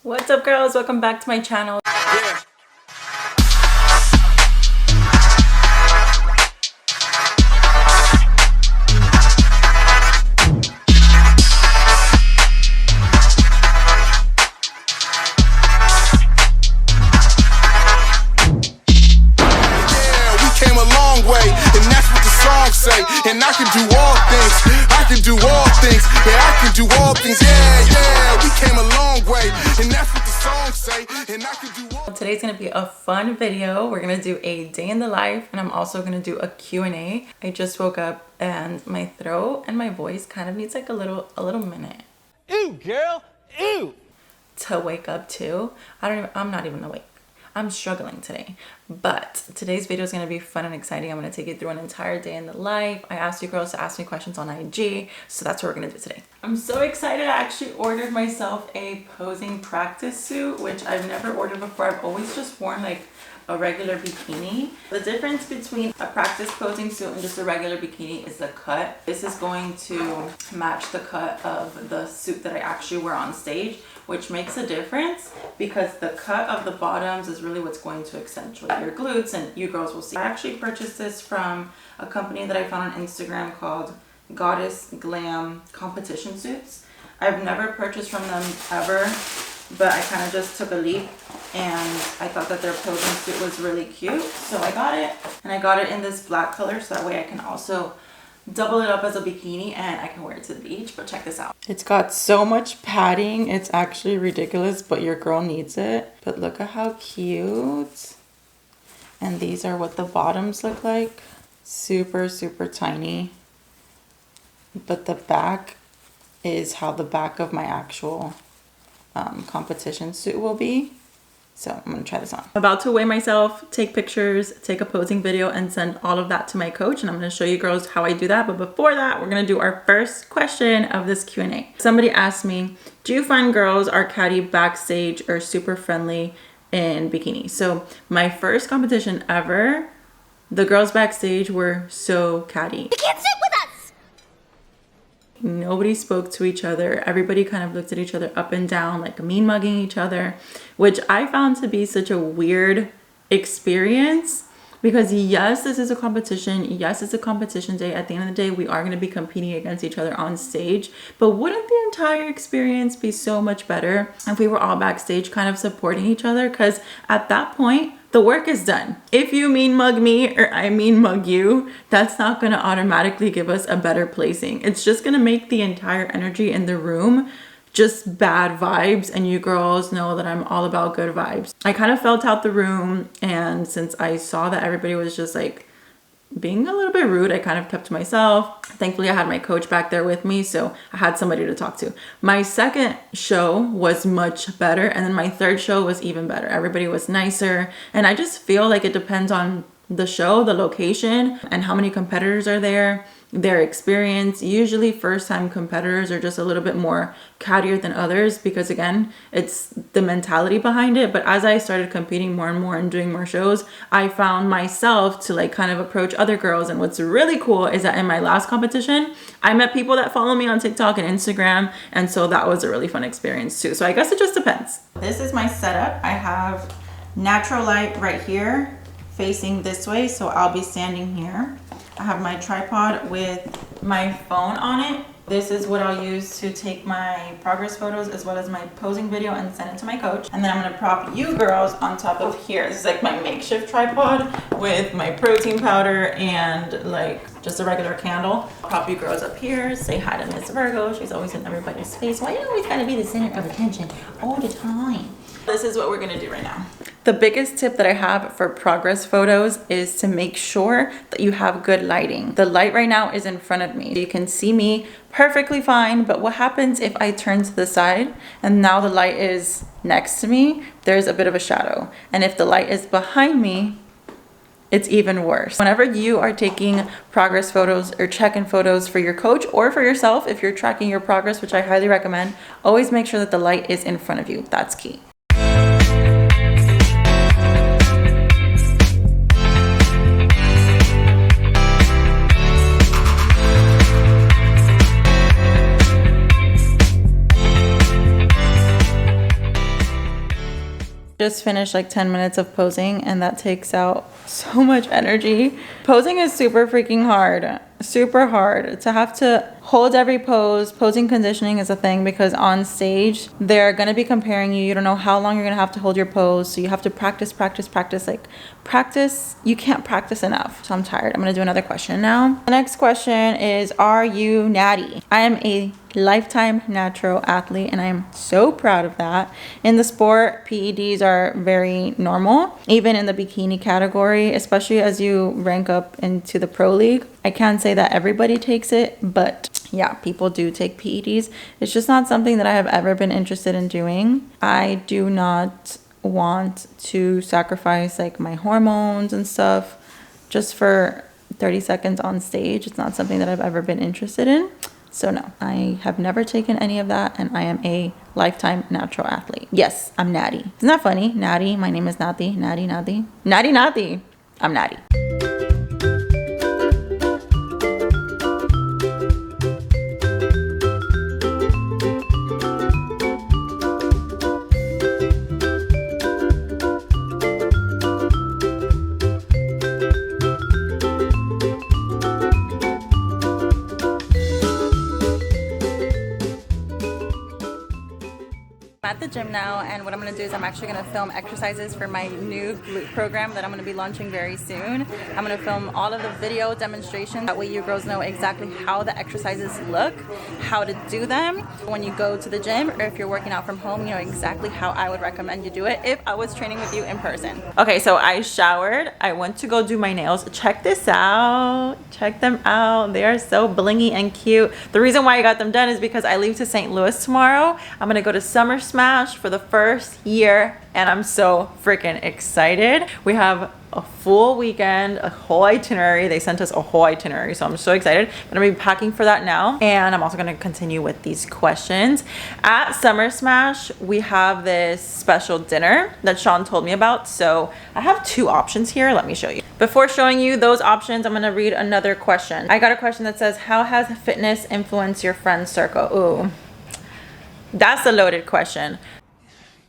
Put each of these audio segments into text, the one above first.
What's up, girls? Welcome back to my channel. Yeah. And I can do all things. I can do all things. Yeah, I can do all things. Yeah. We came a long way. And that's what the songs say. And I can do all. Today's gonna be a fun video. We're gonna do a day in the life, and I'm also gonna do a Q&A. I just woke up and my throat and my voice kind of needs like a little minute. Ew, girl. Ew. To wake up to. I'm not even awake. I'm struggling today, but today's video is going to be fun and exciting. I'm going to take you through an entire day in the life. I asked you girls to ask me questions on IG, so that's what we're going to do today. I'm so excited. I actually ordered myself a posing practice suit, which I've never ordered before. I've always just worn like a regular bikini. The difference between a practice posing suit and just a regular bikini is the cut. This is going to match the cut of the suit that I actually wear on stage, which makes a difference because the cut of the bottoms is really what's going to accentuate your glutes, and you girls will see. I actually purchased this from a company that I found on Instagram called Goddess Glam Competition Suits. I've never purchased from them ever, but I kind of just took a leap and I thought that their posing suit was really cute, so I got it. And I got it in this black color, so that way I can also double it up as a bikini and I can wear it to the beach. But check this out. It's got so much padding, it's actually ridiculous, but your girl needs it. But look at how cute. And these are what the bottoms look like. Super tiny. But the back is how the back of my actual competition suit will be. So I'm gonna try this on. I'm about to weigh myself, take pictures, take a posing video, and send all of that to my coach. And I'm gonna show you girls how I do that. But before that, we're gonna do our first question of this Q&A. Somebody asked me, do you find girls are catty backstage or super friendly in bikini? So my first competition ever, the girls backstage were so catty. You can't sit with us! Nobody spoke to each other. Everybody kind of looked at each other up and down, like mean mugging each other, which I found to be such a weird experience because yes, this is a competition. Yes, it's a competition day. At the end of the day, we are going to be competing against each other on stage, but wouldn't the entire experience be so much better if we were all backstage kind of supporting each other? Because at that point, the work is done. If you mean mug me or I mean mug you, that's not gonna automatically give us a better placing. It's just gonna make the entire energy in the room just bad vibes, and you girls know that I'm all about good vibes. I kind of felt out the room, and since I saw that everybody was just like being a little bit rude, I kind of kept to myself. Thankfully, I had my coach back there with me, so I had somebody to talk to. My second show was much better, and then my third show was even better. Everybody was nicer, and I just feel like it depends on the show, the location, and how many competitors are there, their experience. Usually first-time competitors are just a little bit more cattier than others because again, it's the mentality behind it. But as I started competing more and more and doing more shows, I found myself to like kind of approach other girls. And what's really cool is that in my last competition, I met people that follow me on TikTok and Instagram, and so that was a really fun experience too. So I guess it just depends. This is my setup. I have natural light right here facing this way, so I'll be standing here. I have my tripod with my phone on it. This is what I'll use to take my progress photos as well as my posing video and send it to my coach. And then I'm gonna prop you girls on top of here. This is like my makeshift tripod with my protein powder and like just a regular candle. I'll prop you girls up here, say hi to Miss Virgo. She's always in everybody's face. Why you always gotta be the center of attention all the time? This is what we're gonna do right now. The biggest tip that I have for progress photos is to make sure that you have good lighting. The light right now is in front of me. You can see me perfectly fine, but what happens if I turn to the side and now the light is next to me? There's a bit of a shadow. And if the light is behind me, it's even worse. Whenever you are taking progress photos or check-in photos for your coach or for yourself, if you're tracking your progress, which I highly recommend, always make sure that the light is in front of you. That's key. Just finished like 10 minutes of posing, and that takes out so much energy. Posing is super freaking hard. Super hard to have to hold every pose. Posing conditioning is a thing because on stage they're going to be comparing you. You don't know how long you're going to have to hold your pose, so you have to practice. Like practice, you can't practice enough. So I'm tired. I'm going to do another question now. The next question is, are you natty? I am a lifetime natural athlete, and I'm so proud of that. In the sport, PEDs are very normal, even in the bikini category, especially as you rank up into the pro league. I can't say that everybody takes it, but yeah, people do take PEDs. It's just not something that I have ever been interested in doing. I do not want to sacrifice like my hormones and stuff just for 30 seconds on stage. It's not something that I've ever been interested in. So no, I have never taken any of that, and I am a lifetime natural athlete. Yes, I'm natty. Isn't that funny? Natty, my name is Nathi. Natty. I'm natty. At the gym now, and what I'm going to do is I'm actually going to film exercises for my new glute program that I'm going to be launching very soon. I'm going to film all of the video demonstrations. That way you girls know exactly how the exercises look, how to do them when you go to the gym, or if you're working out from home, you know exactly how I would recommend you do it if I was training with you in person. Okay, so I showered. I went to go do my nails. Check this out. Check them out. They are so blingy and cute. The reason why I got them done is because I leave to St. Louis tomorrow. I'm going to go to Summer Smash for the first year, and I'm so freaking excited. We have a full weekend, a whole itinerary. They sent us a whole itinerary, so I'm so excited. I'm gonna be packing for that now, and I'm also gonna continue with these questions. At Summer Smash, we have this special dinner that Sean told me about, so I have two options here. Let me show you. Before showing you those options, I'm gonna read another question. I got a question that says, how has fitness influenced your friend circle? Ooh, that's a loaded question.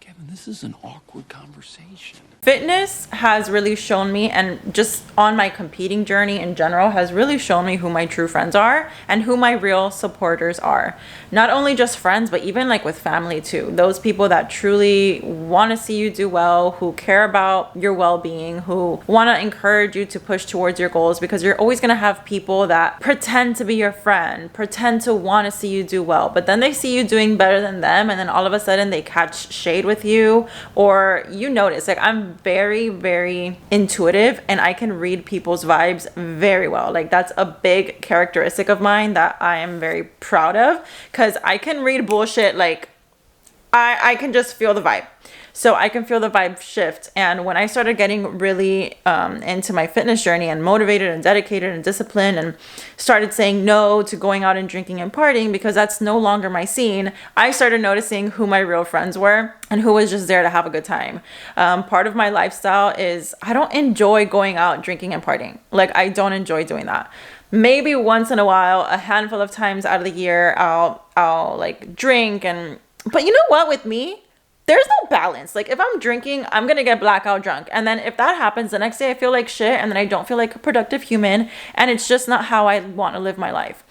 Kevin, this is an awkward conversation. Fitness has really shown me, and just on my competing journey in general, has really shown me who my true friends are and who my real supporters are. Not only just friends, but even like with family too. Those people that truly want to see you do well, who care about your well-being, who want to encourage you to push towards your goals, because you're always going to have people that pretend to be your friend, pretend to want to see you do well, but then they see you doing better than them, and then all of a sudden they catch shade with you, or you notice. Like, I'm very, very intuitive, and I can read people's vibes very well. Like, that's a big characteristic of mine that I am very proud of, because I can read bullshit. Like, I can just feel the vibe. So I can feel the vibe shift. And when I started getting really into my fitness journey and motivated and dedicated and disciplined, and started saying no to going out and drinking and partying because that's no longer my scene, I started noticing who my real friends were and who was just there to have a good time. Part of my lifestyle is I don't enjoy going out drinking and partying. Like, I don't enjoy doing that. Maybe once in a while, a handful of times out of the year, I'll like drink, but you know what, with me, there's no balance. Like, if I'm drinking, I'm gonna get blackout drunk, and then if that happens, the next day I feel like shit, and then I don't feel like a productive human, and it's just not how I want to live my life.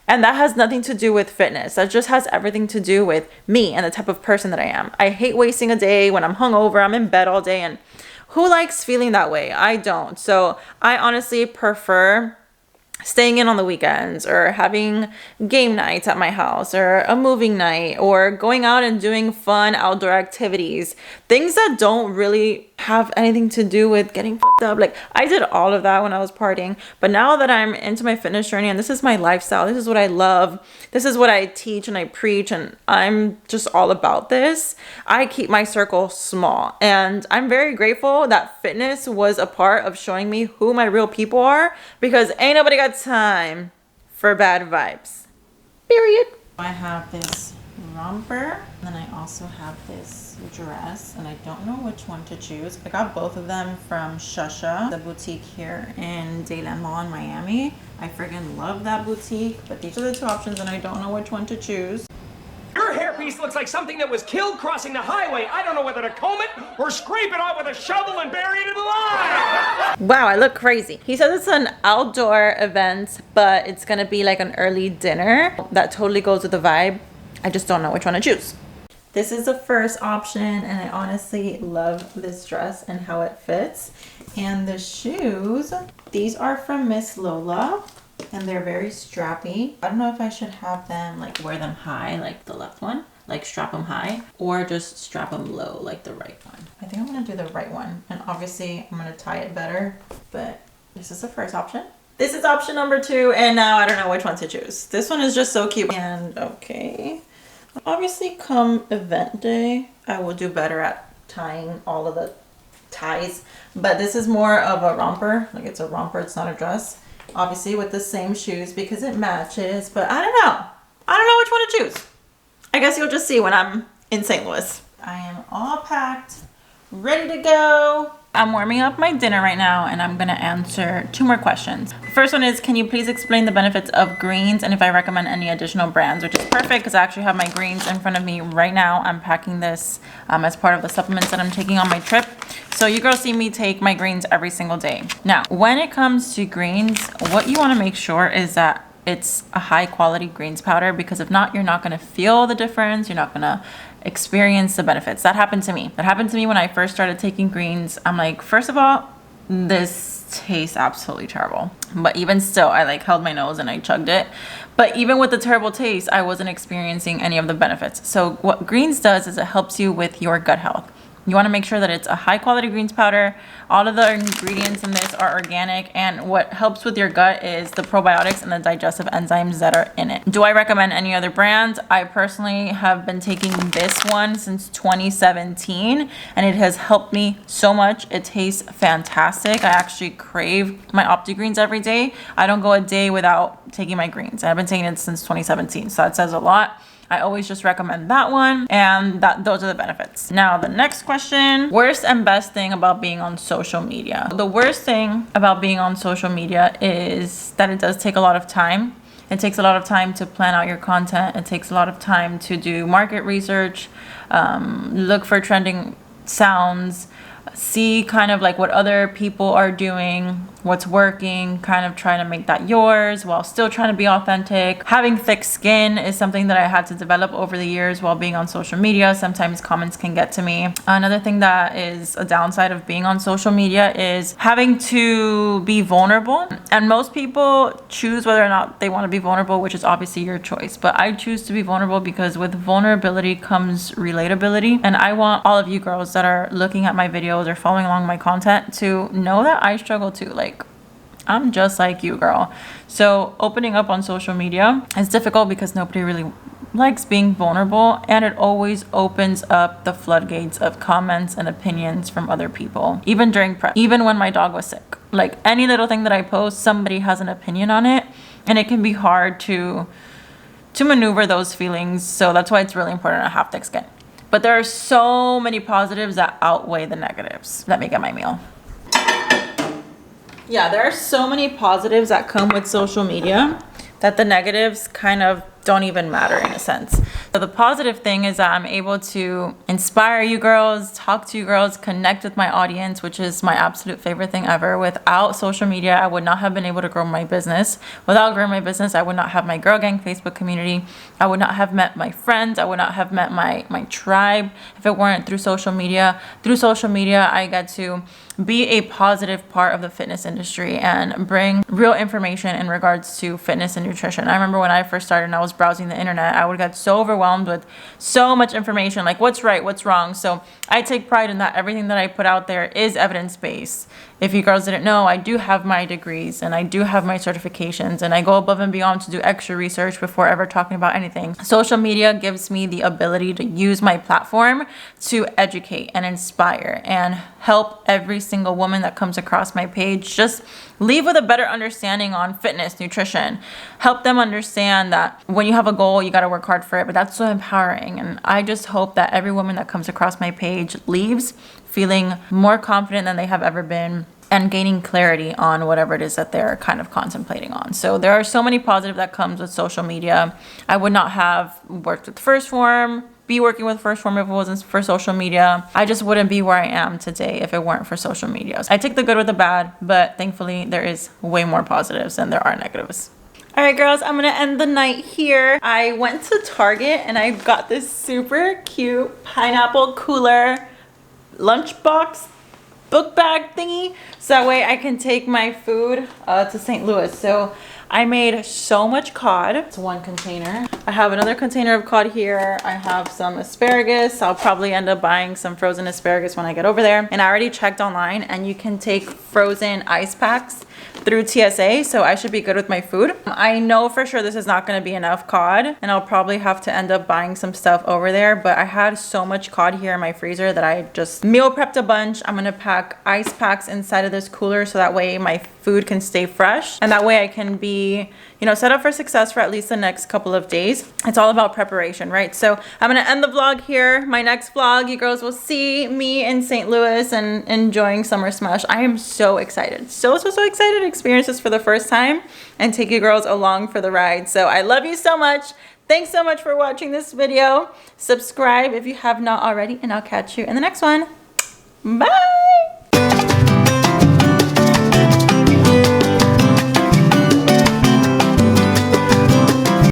And that has nothing to do with fitness. That just has everything to do with me and the type of person that I am. I hate wasting a day when I'm hungover, I'm in bed all day, and who likes feeling that way? I don't. So I honestly prefer staying in on the weekends, or having game nights at my house, or a moving night, or going out and doing fun outdoor activities, things that don't really have anything to do with getting fucked up. Like, I did all of that when I was partying, but now that I'm into my fitness journey and this is my lifestyle, this is what I love, this is what I teach and I preach, and I'm just all about this, I keep my circle small. And I'm very grateful that fitness was a part of showing me who my real people are, because ain't nobody got time for bad vibes, period. I have this romper, and then I also have this dress, and I don't know which one to choose. I got both of them from Shusha, the boutique here in De La Mall in Miami. I friggin' love that boutique, but these are the two options, and I don't know which one to choose. Your hair piece looks like something that was killed crossing the highway. I don't know whether to comb it or scrape it off with a shovel and bury it in the line. Wow, I look crazy. He says it's an outdoor event, but it's gonna be like an early dinner. That totally goes with the vibe. I just don't know which one to choose. This is the first option, and I honestly love this dress and how it fits. And the shoes, these are from Miss Lola, and they're very strappy. I don't know if I should have them like wear them high, like the left one, like strap them high, or just strap them low, like the right one. I think I'm gonna do the right one, and obviously I'm gonna tie it better, but this is the first option. This is option number 2, and now I don't know which one to choose. This one is just so cute. And okay, obviously come event day, I will do better at tying all of the ties, but this is more of a romper. Like it's a romper, it's not a dress. Obviously with the same shoes because it matches, but I don't know. I don't know which one to choose. I guess you'll just see when I'm in St. Louis. I am all packed, ready to go. I'm warming up my dinner right now, and I'm gonna answer 2 more questions. The first one is, can you please explain the benefits of greens and if I recommend any additional brands, which is perfect because I actually have my greens in front of me right now. I'm packing this as part of the supplements that I'm taking on my trip. So you girls see me take my greens every single day. Now, when it comes to greens, what you wanna make sure is that it's a high quality greens powder, because if not, you're not gonna feel the difference. You're not gonna experience the benefits. That happened to me. That happened to me when I first started taking greens. I'm like, first of all, this tastes absolutely terrible. But even still, I like held my nose and I chugged it. But even with the terrible taste, I wasn't experiencing any of the benefits. So what greens does is it helps you with your gut health. You want to make sure that it's a high quality greens powder. All of the ingredients in this are organic, and what helps with your gut is the probiotics and the digestive enzymes that are in it. Do I recommend any other brands? I personally have been taking this one since 2017, and it has helped me so much. It tastes fantastic. I actually crave my OptiGreens every day. I don't go a day without taking my greens. I've been taking it since 2017, so that says a lot. I always just recommend that one, and those are the benefits. Now, the next question, worst and best thing about being on social media. The worst thing about being on social media is that it does take a lot of time. It takes a lot of time to plan out your content. It takes a lot of time to do market research, look for trending sounds, see kind of like what other people are doing, what's working, kind of trying to make that yours while still trying to be authentic. Having thick skin is something that I had to develop over the years while being on social media. Sometimes comments can get to me. Another thing that is a downside of being on social media is having to be vulnerable. And most people choose whether or not they want to be vulnerable, which is obviously your choice. But I choose to be vulnerable because with vulnerability comes relatability. And I want all of you girls that are looking at my videos or following along my content to know that I struggle too. Like, I'm just like you, girl. So opening up on social media is difficult because nobody really likes being vulnerable, and it always opens up the floodgates of comments and opinions from other people. Even during prep, even when my dog was sick, like any little thing that I post, somebody has an opinion on it, and it can be hard to maneuver those feelings. So that's why it's really important to have thick skin. But there are so many positives that outweigh the negatives. Let me get my meal. Yeah, there are so many positives that come with social media that the negatives kind of don't even matter in a sense. So the positive thing is that I'm able to inspire you girls, talk to you girls, connect with my audience, which is my absolute favorite thing ever. Without social media, I would not have been able to grow my business. Without growing my business, I would not have my Girl Gang Facebook community. I would not have met my friends. I would not have met my tribe if it weren't through social media. Through social media, I get to be a positive part of the fitness industry and bring real information in regards to fitness and nutrition. I remember when I first started and I was browsing the internet, I would get so overwhelmed with so much information, like what's right, what's wrong. So I take pride in that everything that I put out there is evidence-based. If you girls didn't know, I do have my degrees and I do have my certifications, and I go above and beyond to do extra research before ever talking about anything. Social media gives me the ability to use my platform to educate and inspire and help every single woman that comes across my page just leave with a better understanding on fitness, nutrition. Help them understand that when you have a goal, you got to work hard for it, but that's so empowering. And I just hope that every woman that comes across my page leaves feeling more confident than they have ever been and gaining clarity on whatever it is that they're kind of contemplating on. So there are so many positives that comes with social media. I would not have worked with First Form, be working with First Form if it wasn't for social media. I just wouldn't be where I am today if it weren't for social media. I take the good with the bad, but thankfully there is way more positives than there are negatives. All right, girls, I'm gonna end the night here. I went to Target and I got this super cute pineapple cooler lunchbox book bag thingy, so that way I can take my food to St. Louis. So I made so much cod. It's one container. I have another container of cod here. I have some asparagus. I'll probably end up buying some frozen asparagus when I get over there. And I already checked online and you can take frozen ice packs through TSA, so I should be good with my food. I know for sure this is not going to be enough cod, and I'll probably have to end up buying some stuff over there, but I had so much cod here in my freezer that I just meal prepped a bunch. I'm going to pack ice packs inside of this cooler so that way my food can stay fresh, and that way I can be, you know, set up for success for at least the next couple of days. It's all about preparation, right? So I'm going to end the vlog here. My next vlog, you girls will see me in St. Louis and enjoying Summer Smash. I am so excited. So excited to experience this for the first time and take you girls along for the ride. So I love you so much. Thanks so much for watching this video. Subscribe if you have not already, and I'll catch you in the next one. Bye.